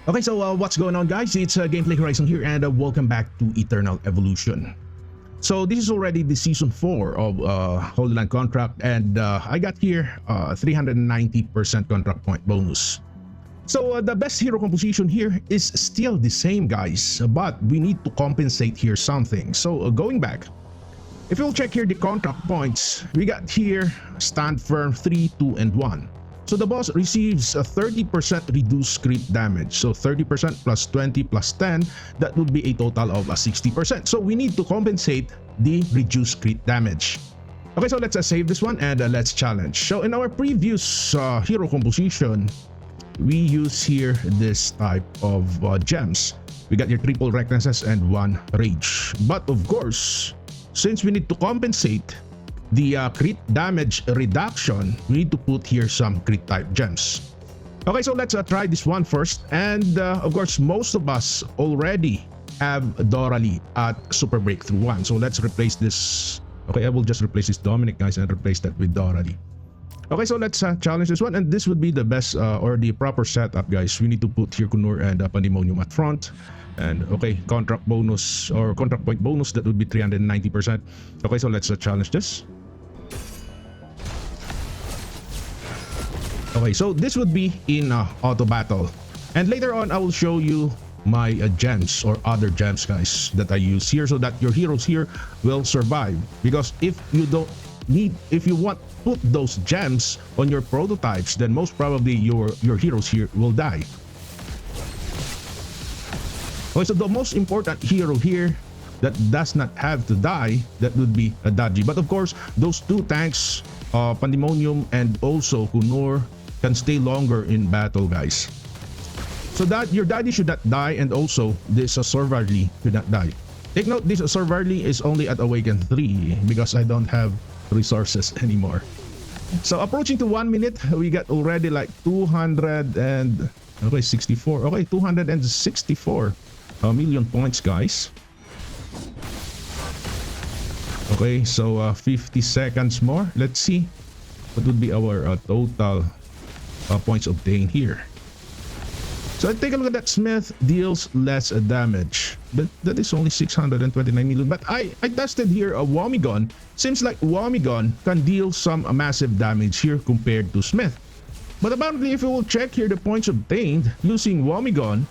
Okay, so what's going on, guys? It's Gameplay Horizon here, and welcome back to Eternal Evolution. So this is already the season 4 of Holyland contract, and I got here 390% contract point bonus. So the best hero composition here is still the same, guys, but we need to compensate here something. So going back, if you'll check here the contract points, we got here stand firm 3, 2, and 1. So the boss receives a 30% reduced crit damage. So 30% plus 20 plus 10, that would be a total of 60%. So we need to compensate the reduced crit damage. Okay, so let's save this one and let's challenge. So in our previous hero composition, we use here this type of gems. We got your triple recklessness and 1 rage. But of course, since we need to compensate the crit damage reduction, we need to put here some crit type gems. Okay, so let's try this one first. And of course, most of us already have Doralee at Super Breakthrough 1. So let's replace this. Okay, I will just replace this Dominic, guys, and replace that with Doralee. Okay, so let's challenge this one. And this would be the best or the proper setup, guys. We need to put here Kunur and Pandemonium at front. And okay, contract bonus or contract point bonus, that would be 390%. Okay, so let's challenge this. Okay, so this would be in auto battle, and later on I will show you my gems or other gems, guys, that I use here so that your heroes here will survive. Because if you want to put those gems on your prototypes, then most probably your heroes here will die. Okay, so the most important hero here that does not have to die, that would be a Daji. But of course, those two tanks, Pandemonium and also Kunur, can stay longer in battle, guys. So that your Daddy should not die, and also this Sorvarli should not die. Take note, this Sorvarli is only at Awaken 3 because I don't have resources anymore. So approaching to 1 minute, we got already like 200 and okay, 64. Okay, 264 million points, guys. Okay, so 50 seconds more. Let's see what would be our total points obtained here. So take a look at that. Smith deals less damage, but that is only 629 million. But I tested here a Womigon. Seems like Womigon can deal some massive damage here compared to Smith. But apparently, if you will check here the points obtained using Womigon,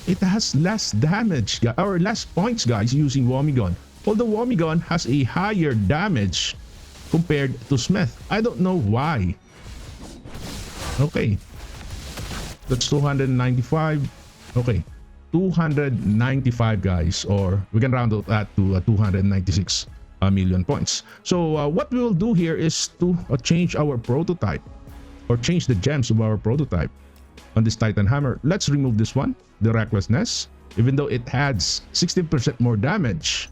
it has less damage or less points, guys, using Womigon. Although Womigon has a higher damage compared to Smith. I don't know why. Okay, that's 295. Okay, 295, guys, or we can round that to 296 million points. So what we will do here is to change our prototype or change the gems of our prototype on this Titan Hammer. Let's remove this one, the Recklessness. Even though it adds 60% more damage,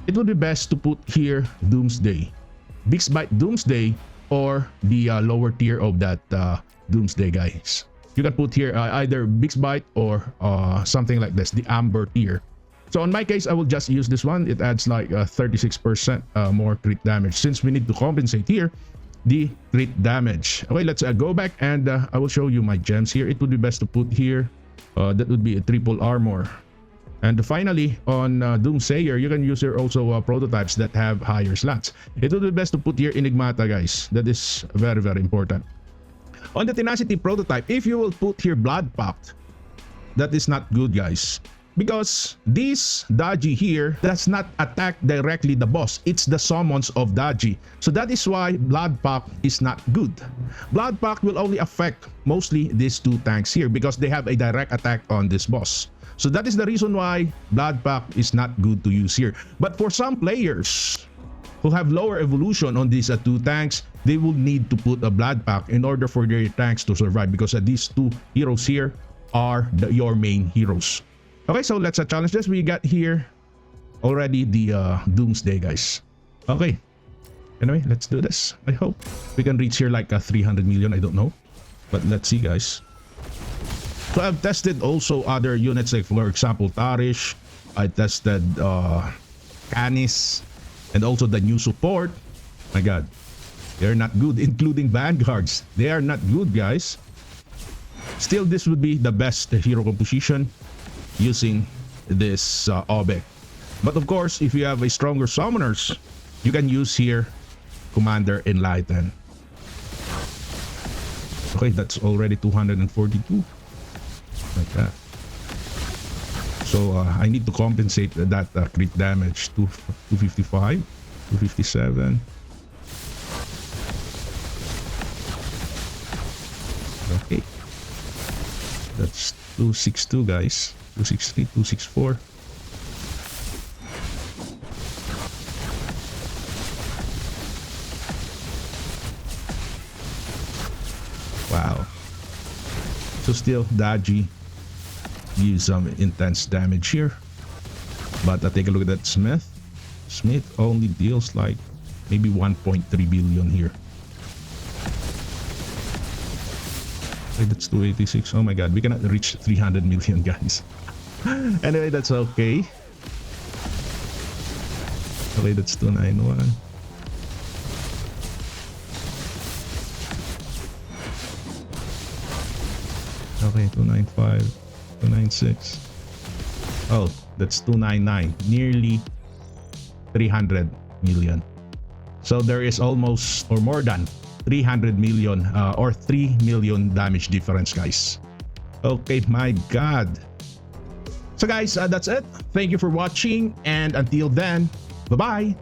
it would be best to put here Doomsday, Big Bite Doomsday, or the lower tier of that Doomsday, guys. You can put here either Big Bite or something like this, the Amber tier. So in my case, I will just use this one. It adds like 36% more crit damage, since we need to compensate here the crit damage. Okay, let's go back, and I will show you my gems here. It would be best to put here, that would be a triple armor. And finally, on Doomsayer, you can use here also prototypes that have higher slots. It would be best to put here Enigmata, guys. That is very, very important. On the Tenacity prototype, if you will put here Blood Pact, that is not good, guys. Because this Daji here does not attack directly the boss. It's the summons of Daji. So that is why Blood Pact is not good. Blood Pact will only affect mostly these two tanks here because they have a direct attack on this boss. So that is the reason why Blood Pact is not good to use here. But for some players who have lower evolution on these two tanks, they will need to put a Blood Pact in order for their tanks to survive, because these two heroes here are your main heroes. Okay, so let's challenge this. We got here already the Doomsday, guys. Okay, anyway, let's do this. I hope we can reach here like 300 million. I don't know, but let's see, guys. So I've tested also other units, like for example Tarish. I tested Canis, and also the new support. My god, they're not good, including Vanguards. They are not good, guys. Still, this would be the best hero composition using this OBEC. But of course, if you have a stronger summoners, you can use here Commander Enlighten. Okay, that's already 242. Like that. So I need to compensate that crit damage to 255, 257. Okay. That's 262, guys. 263, 264. Wow. So still, Daji gives some intense damage here. But take a look at that Smith. Smith only deals like maybe 1.3 billion here. Okay, that's 286. Oh my god, we cannot reach 300 million, guys. Anyway, that's okay. Okay, that's 291. Okay, 295, 296. Oh, that's 299. Nearly 300 million. So there is almost or more than 300 million or 3 million damage difference, guys. Okay, my god. So guys, that's it. Thank you for watching, and until then, bye-bye.